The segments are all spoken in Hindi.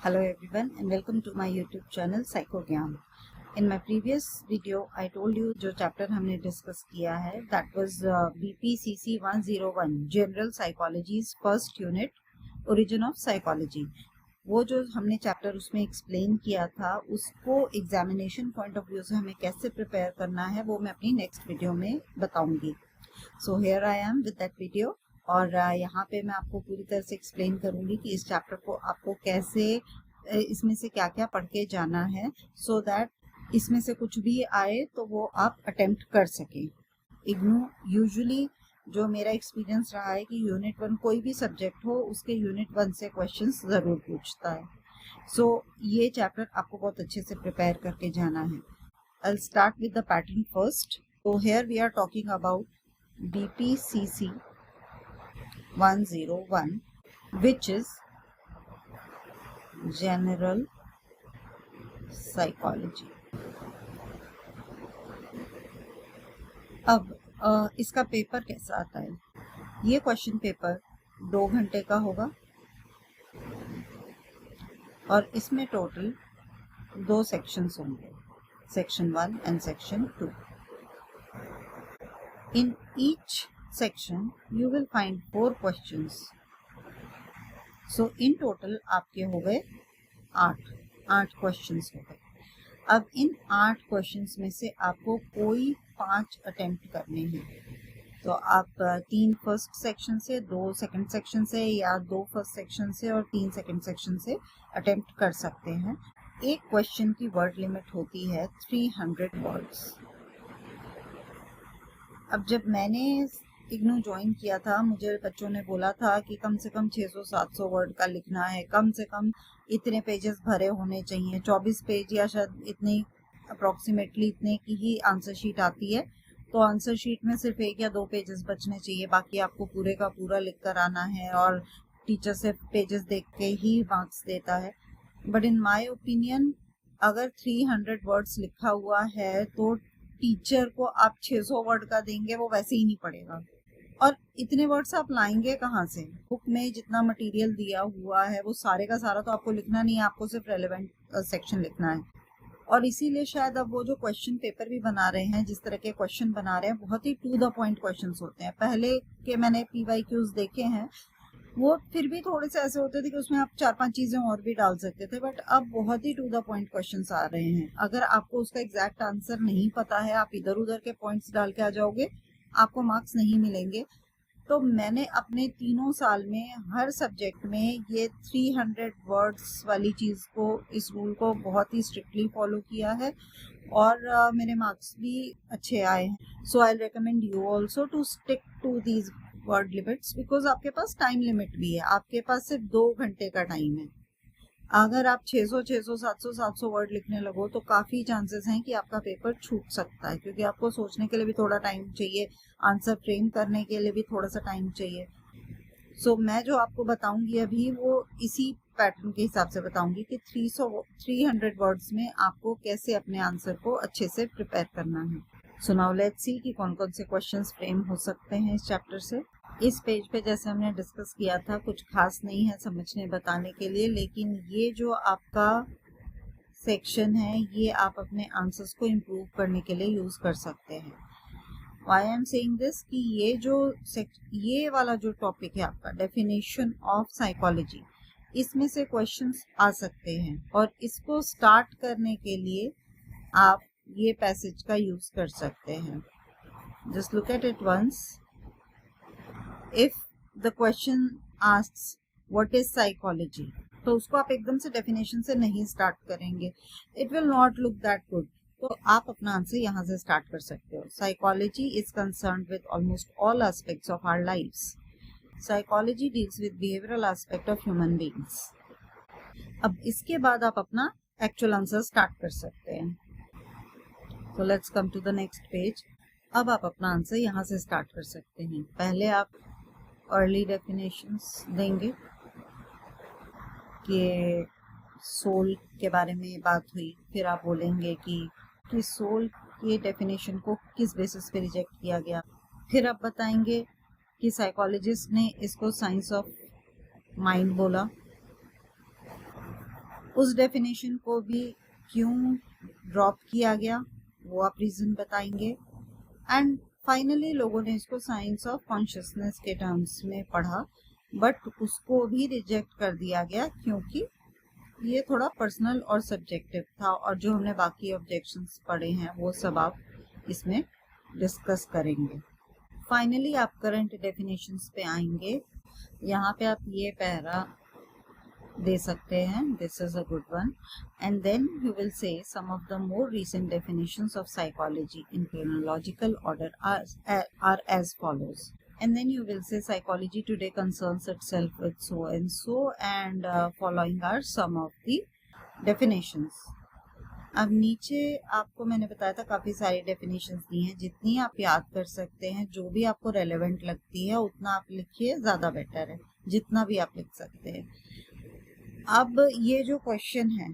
Hello everyone and welcome to my YouTube channel Psychogyan. In my previous video I told you जो चैप्टर हमने डिस्कस किया है that was BPCC 101 General Psychology's first unit Origin of Psychology. वो जो हमने चैप्टर उसमें एक्सप्लेन किया था उसको एग्जामिनेशन पॉइंट ऑफ व्यू से हमें कैसे प्रिपेयर करना है वो मैं अपनी नेक्स्ट वीडियो में बताऊंगी. So here I am with that video और यहाँ पे मैं आपको पूरी तरह से एक्सप्लेन करूंगी कि इस चैप्टर को आपको कैसे इसमें से क्या क्या पढ़ के जाना है सो दैट इसमें से कुछ भी आए तो वो आप अटेम्प्ट कर सकें. इग्नू यूजुअली जो मेरा एक्सपीरियंस रहा है कि यूनिट 1 कोई भी सब्जेक्ट हो उसके यूनिट 1 से क्वेश्चंस ज़रूर पूछता है. सो ये चैप्टर आपको बहुत अच्छे से प्रिपेयर करके जाना है. I'll start with the pattern first. So here we are talking about BPCC 101 which is General Psychology. अब इसका पेपर कैसा आता है. ये क्वेश्चन पेपर 2 घंटे का होगा और इसमें टोटल 2 सेक्शंस होंगे, section 1 and section 2. In each section you will find 4 questions. So in total आपके हो गए 8 क्वेश्चंस हो गए. अब इन 8 क्वेश्चंस में से आपको कोई 5 अटेम्प्ट करने हैं. तो आप 3 फर्स्ट सेक्शन से, 2 सेकंड सेक्शन से या 2 फर्स्ट सेक्शन से और 3 सेकंड सेक्शन से अटेम्प्ट कर सकते हैं. एक क्वेश्चन की वर्ड लिमिट होती है 300 वर्ड्स. अब जब मैंने इग्नू ज्वाइन किया था मुझे बच्चों ने बोला था कि कम से कम 600-700 वर्ड का लिखना है, कम से कम इतने पेजेस भरे होने चाहिए, 24 पेज या शायद इतने अप्रॉक्सीमेटली इतने की ही आंसर शीट आती है. तो आंसर शीट में सिर्फ 1 या 2 पेजेस बचने चाहिए, बाकी आपको पूरे का पूरा लिख कर आना है और टीचर से पेजेस देख के ही मार्क्स देता है. बट इन माई ओपिनियन अगर 300 वर्ड्स लिखा हुआ है तो टीचर को आप 600 वर्ड का देंगे वो वैसे ही नहीं पढ़ेगा. और इतने वर्ड्स आप लाएंगे कहाँ से. बुक में जितना मटेरियल दिया हुआ है वो सारे का सारा तो आपको लिखना नहीं है, आपको सिर्फ रेलेवेंट सेक्शन लिखना है. और इसीलिए शायद अब वो जो क्वेश्चन पेपर भी बना रहे हैं, जिस तरह के क्वेश्चन बना रहे हैं, बहुत ही टू द पॉइंट क्वेश्चंस होते हैं. पहले के मैंने PYQs देखे हैं वो फिर भी थोड़े से ऐसे होते थे कि उसमें आप 4-5 चीजें और भी डाल सकते थे, बट अब बहुत ही टू द पॉइंट क्वेश्चंस आ रहे हैं. अगर आपको उसका एग्जैक्ट आंसर नहीं पता है, आप इधर उधर के पॉइंट्स डाल के आ जाओगे, आपको मार्क्स नहीं मिलेंगे. तो मैंने अपने 3 साल में हर सब्जेक्ट में ये 300 वर्ड्स वाली चीज को, इस रूल को बहुत ही स्ट्रिक्टली फॉलो किया है और मेरे मार्क्स भी अच्छे आए हैं. So I recommend you also to stick to these word limits because आपके पास टाइम लिमिट भी है. आपके पास सिर्फ 2 घंटे का टाइम है. अगर आप 600, 700 वर्ड लिखने लगो तो काफी चांसेस हैं कि आपका पेपर छूट सकता है, क्योंकि आपको सोचने के लिए भी थोड़ा टाइम चाहिए, आंसर फ्रेम करने के लिए भी थोड़ा सा टाइम चाहिए. सो मैं जो आपको बताऊंगी अभी वो इसी पैटर्न के हिसाब से बताऊंगी कि 300 वर्ड्स में आपको कैसे अपने आंसर को अच्छे से प्रिपेयर करना है. सो नाउ लेट्स सी कि कौन कौन से क्वेश्चंस फ्रेम हो सकते हैं इस चैप्टर से. इस पेज पे जैसे हमने डिस्कस किया था कुछ खास नहीं है समझने बताने के लिए, लेकिन ये जो आपका सेक्शन है ये आप अपने आंसर्स को इम्प्रूव करने के लिए यूज कर सकते हैं. Why I am saying this कि ये वाला जो टॉपिक है आपका डेफिनेशन ऑफ साइकोलॉजी, इसमें से क्वेश्चंस आ सकते हैं और इसको स्टार्ट करने के लिए आप ये पैसेज का यूज कर सकते हैं. Just look at it once. If the question asks what is psychology, तो उसको आप एकदम से डेफिनेशन से नहीं स्टार्ट करेंगे, it will not look that good. तो आप अपना आंसर यहाँ से स्टार्ट कर सकते हो. Psychology is concerned with almost all aspects of our lives. Psychology deals with behavioral aspect of human beings. अब इसके बाद आप अपना एक्चुअल आंसर स्टार्ट कर सकते हैं. So let's come to the next page. अब आप अपना आंसर यहाँ से स्टार्ट कर सकते हैं. पहले आप अर्ली डेफिनेशंस देंगे कि सोल के बारे में बात हुई, फिर आप बोलेंगे कि सोल के डेफिनेशन को किस बेसिस पे रिजेक्ट किया गया. फिर आप बताएंगे कि साइकोलॉजिस्ट ने इसको साइंस ऑफ माइंड बोला. उस डेफिनेशन को भी क्यों ड्रॉप किया गया वो आप रीजन बताएंगे। एंड फाइनली लोगों ने इसको साइंस ऑफ कॉन्शियसनेस के टर्म्स में पढ़ा, बट उसको भी रिजेक्ट कर दिया गया क्योंकि ये थोड़ा पर्सनल और सब्जेक्टिव था, और जो हमने बाकी ऑब्जेक्शंस पढ़े हैं वो सब आप इसमें डिस्कस करेंगे। फाइनली आप करंट डेफिनेशंस पे आएंगे। यहाँ पे आप ये पैरा दे सकते हैं, this is a good one, and then you will say some of the more recent definitions of psychology in chronological order are as follows. And then you will say psychology today concerns itself with so and so, and following are some of the definitions. अब नीचे आपको मैंने बताया था काफी सारी डेफिनेशंस दी हैं, जितनी आप याद कर सकते हैं, जो भी आपको रेलेवेंट लगती है उतना आप लिखिए, ज्यादा बेटर है, जितना भी आप लिख सकते हैं। अब ये जो क्वेश्चन है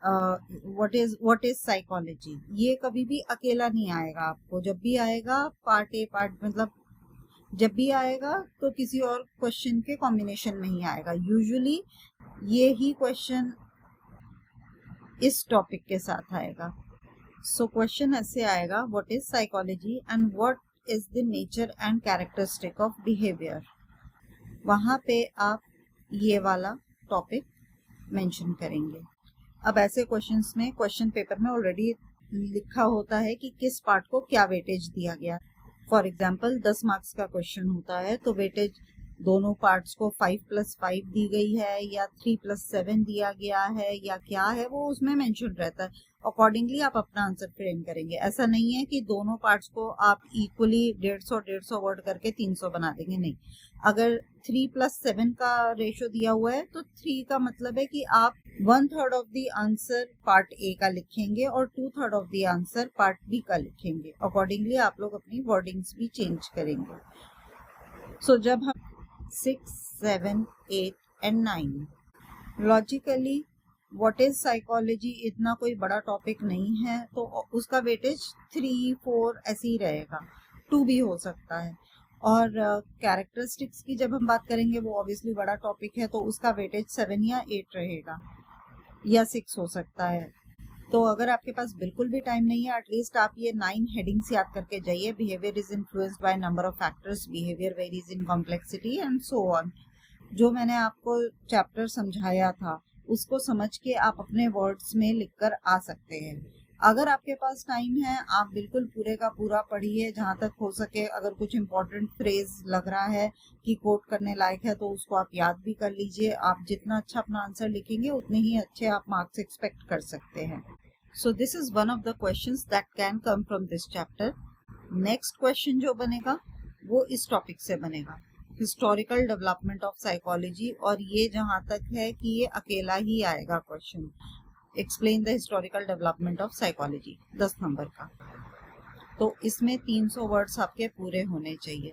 व्हाट इज साइकोलॉजी, ये कभी भी अकेला नहीं आएगा आपको। जब भी आएगा पार्ट ए पार्ट मतलब जब भी आएगा तो किसी और क्वेश्चन के कॉम्बिनेशन में ही आएगा। यूजुअली ये ही क्वेश्चन इस टॉपिक के साथ आएगा। सो क्वेश्चन ऐसे आएगा, what is psychology and what is the nature and characteristic of behaviour. वहां पे आप ये वाला टॉपिक मेंशन करेंगे। अब ऐसे क्वेश्चंस में क्वेश्चन पेपर में ऑलरेडी लिखा होता है कि किस पार्ट को क्या वेटेज दिया गया। फॉर एग्जांपल 10 मार्क्स का क्वेश्चन होता है तो वेटेज दोनों पार्ट्स को 5+5 दी गई है या 3+7 दिया गया है या क्या है वो उसमें मेंशन रहता है। अकॉर्डिंगली आप अपना आंसर फ्रेम करेंगे। ऐसा नहीं है कि दोनों पार्ट्स को आप इक्वली 150 वर्ड करके 300 बना देंगे, नहीं। अगर 3+7 का रेशो दिया हुआ है तो 3 का मतलब है कि आप 1/3 of the answer part A का लिखेंगे और 2/3 of the answer part B का लिखेंगे। अकॉर्डिंगली आप लोग अपनी वर्डिंग्स भी चेंज करेंगे। सो जब हम 6, 7, 8 and 9 logically what is psychology इतना कोई बड़ा टॉपिक नहीं है, तो उसका वेटेज 3, 4 ऐसे ही रहेगा, 2 भी हो सकता है। और कैरेक्टरिस्टिक्स की जब हम बात करेंगे वो ऑब्वियसली बड़ा टॉपिक है, तो उसका वेटेज 7 या 8 रहेगा या 6 हो सकता है। तो अगर आपके पास बिल्कुल भी टाइम नहीं है, एटलीस्ट आप ये 9 हेडिंग्स याद करके जाइए। Behaviour is influenced by number of factors, behaviour varies in complexity and so on. जो मैंने आपको चैप्टर समझाया था उसको समझ के आप अपने वर्ड्स में लिखकर आ सकते हैं। अगर आपके पास टाइम है आप बिल्कुल पूरे का पूरा पढ़िए, जहाँ तक हो सके। अगर कुछ इंपॉर्टेंट फ्रेज लग रहा है कि कोट करने लायक है तो उसको आप याद भी कर लीजिए। आप जितना अच्छा अपना आंसर लिखेंगे उतने ही अच्छे आप मार्क्स एक्सपेक्ट कर सकते हैं। So this is one of the questions that can come from this chapter. Next question जो बनेगा वो इस टॉपिक से बनेगा, हिस्टोरिकल डेवलपमेंट ऑफ साइकोलॉजी। और ये जहां तक है कि ये अकेला ही आएगा question, explain the historical development of psychology, 10 number का। तो इसमें 300 वर्ड्स आपके पूरे होने चाहिए।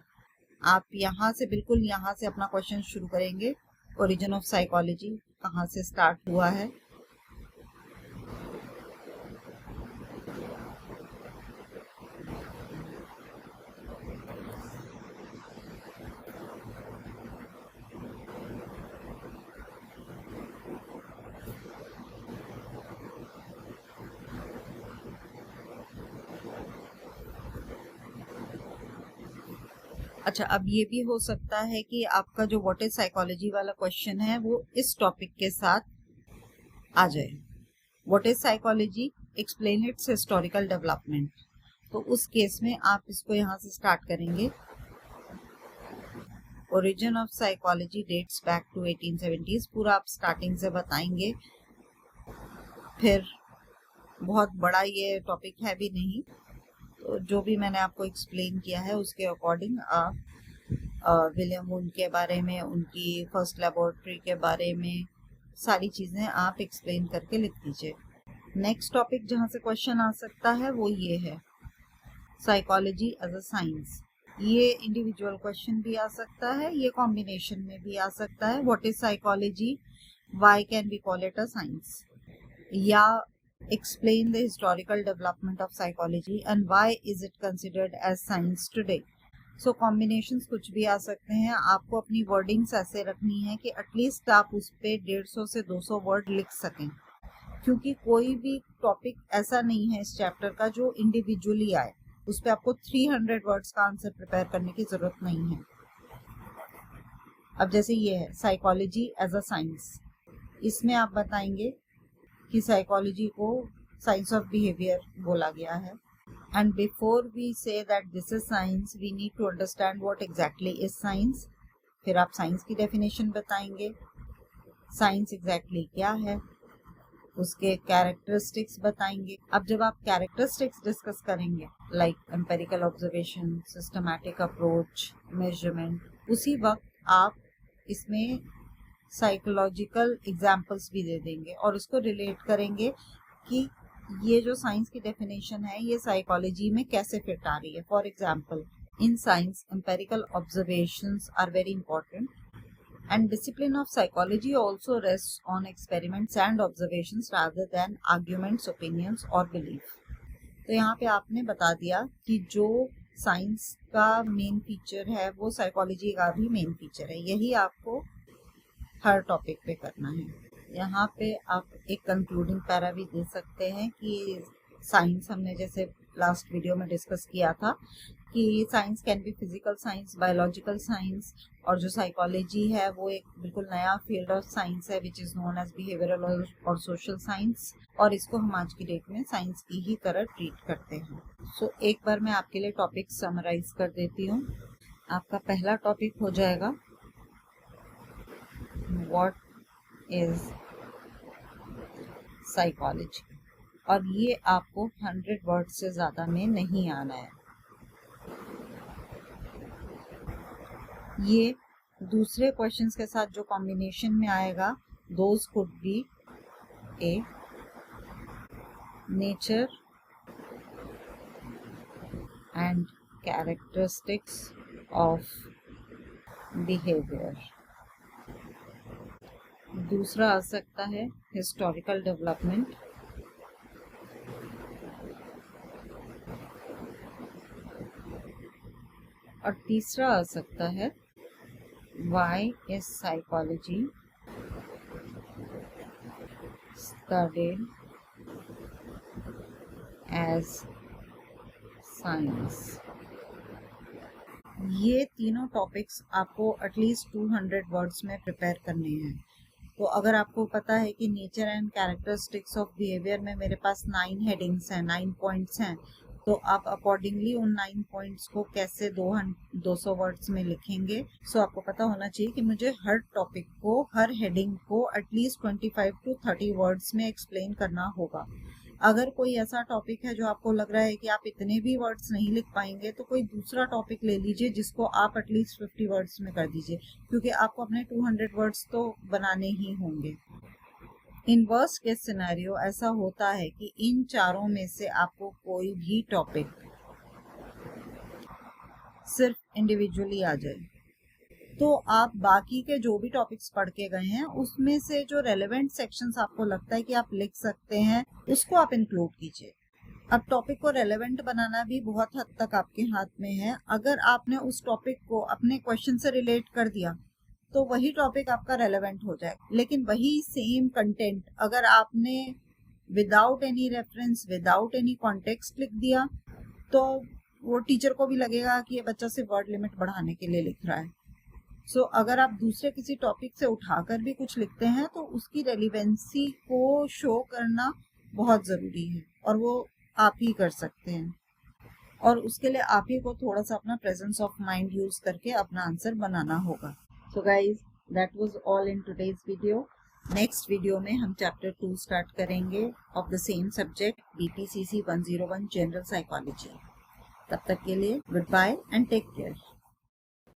आप यहाँ से बिल्कुल यहाँ से अपना क्वेश्चन शुरू करेंगे। ओरिजिन ऑफ साइकोलॉजी कहाँ से स्टार्ट हुआ है, अच्छा। अब ये भी हो सकता है कि आपका जो व्हाट इज साइकोलॉजी वाला क्वेश्चन है वो इस टॉपिक के साथ आ जाए। What is psychology, explain it's historical development. तो उस केस में आप इसको यहाँ से स्टार्ट करेंगे। Origin of psychology dates back to 1870s, पूरा आप स्टार्टिंग से बताएंगे। फिर बहुत बड़ा ये टॉपिक है भी नहीं, तो जो भी मैंने आपको एक्सप्लेन किया है उसके अकॉर्डिंग आप विलियम वुंड के बारे में, उनकी फर्स्ट लेबोरेटरी के बारे में सारी चीज़ें आप एक्सप्लेन करके लिख दीजिए। नेक्स्ट टॉपिक जहाँ से क्वेश्चन आ सकता है वो ये है, साइकोलॉजी एज अ साइंस। ये इंडिविजुअल क्वेश्चन भी आ सकता है, ये कॉम्बिनेशन में भी आ सकता है। What is psychology, why can we call it a science, या explain the historical development of psychology and why is it considered as science today। so combinations कुछ भी आ सकते हैं। आपको अपनी वर्डिंग्स ऐसे रखनी है कि एटलीस्ट आप उस पे 150 से 200 वर्ड लिख सकें। क्योंकि कोई भी टॉपिक ऐसा नहीं है इस चैप्टर का जो इंडिविजुअली आए, उस पर आपको 300 वर्ड्स का आंसर प्रिपेयर करने की जरूरत नहीं है। अब जैसे ये है साइकोलॉजी एज अ साइंस, इसमें आप बताएंगे कि साइकोलॉजी को साइंस ऑफ बिहेवियर बोला गया है, and before we say that this is science we need to understand what exactly is science. फिर आप साइंस की डेफिनेशन बताएंगे, साइंस एग्जैक्टली क्या है, उसके कैरेक्टरिस्टिक्स बताएंगे। अब जब आप कैरेक्टरिस्टिक्स डिस्कस करेंगे like empirical observation, systematic approach, measurement, उसी वक्त आप इसमें साइकोलॉजिकल एग्जाम्पल्स भी दे देंगे और उसको रिलेट करेंगे कि ये जो साइंस की डेफिनेशन है ये साइकोलॉजी में कैसे फिट आ रही है। For example, in science empirical observations are very important and discipline of psychology also rests on experiments and observations rather than arguments, opinions or belief। तो यहाँ पे आपने बता दिया कि जो साइंस का मेन फीचर है वो साइकोलॉजी का भी मेन फीचर है, यही आपको हर टॉपिक पे करना है। यहाँ पे आप एक कंक्लूडिंग पैरा भी दे सकते हैं कि साइंस हमने जैसे लास्ट वीडियो में डिस्कस किया था कि science can be physical science, biological science, और जो साइकोलॉजी है वो एक बिल्कुल नया फील्ड ऑफ साइंस है which is known as behavioural और सोशल साइंस, और इसको हम आज की डेट में साइंस की ही तरह ट्रीट करते हैं। सो एक बार मैं आपके लिए टॉपिक समराइज कर देती हूँ। आपका पहला टॉपिक हो जाएगा व्हाट इज साइकोलॉजी, और ये आपको 100 वर्ड से ज्यादा में नहीं आना है। ये दूसरे क्वेश्चंस के साथ जो कॉम्बिनेशन में आएगा, those could be A nature and characteristics of behaviour. दूसरा आ सकता है हिस्टोरिकल डेवलपमेंट, और तीसरा आ सकता है why is psychology studied as science। ये तीनों टॉपिक्स आपको एटलीस्ट 200 वर्ड्स में प्रिपेयर करने हैं। तो अगर आपको पता है कि nature and characteristics of behaviour में मेरे पास 9 हेडिंग्स हैं, 9 पॉइंट्स हैं, तो आप अकॉर्डिंगली उन 9 पॉइंट्स को कैसे 200 वर्ड्स में लिखेंगे। सो आपको पता होना चाहिए कि मुझे हर टॉपिक को, हर हेडिंग को एटलीस्ट 25 to 30 वर्ड्स में एक्सप्लेन करना होगा। अगर कोई ऐसा टॉपिक है जो आपको लग रहा है कि आप इतने भी वर्ड्स नहीं लिख पाएंगे, तो कोई दूसरा टॉपिक ले लीजिए जिसको आप एटलीस्ट 50 वर्ड्स में कर दीजिए, क्योंकि आपको अपने 200 वर्ड्स तो बनाने ही होंगे। इन वर्स्ट केस सिनेरियो ऐसा होता है कि इन चारों में से आपको कोई भी टॉपिक सिर्फ इंडिविजुअली आ जाए, तो आप बाकी के जो भी टॉपिक्स पढ़ के गए हैं उसमें से जो रेलेवेंट सेक्शंस आपको लगता है कि आप लिख सकते हैं, उसको आप इंक्लूड कीजिए। अब टॉपिक को रेलेवेंट बनाना भी बहुत हद तक आपके हाथ में है। अगर आपने उस टॉपिक को अपने क्वेश्चन से रिलेट कर दिया तो वही टॉपिक आपका रेलेवेंट हो जाएगा, लेकिन वही सेम कंटेंट अगर आपने without any reference, without any context लिख दिया, तो वो टीचर को भी लगेगा कि ये बच्चा सिर्फ वर्ड लिमिट बढ़ाने के लिए लिख रहा है। सो अगर आप दूसरे किसी टॉपिक से उठाकर भी कुछ लिखते हैं तो उसकी रेलिवेंसी को शो करना बहुत ज़रूरी है, और वो आप ही कर सकते हैं, और उसके लिए आप ही को थोड़ा सा अपना प्रेजेंस ऑफ माइंड यूज करके अपना आंसर बनाना होगा। So guys, that was all in today's video. Next video में हम chapter 2 start करेंगे of the same subject, BPCC 101 General Psychology। तब तक के लिए goodbye and take care.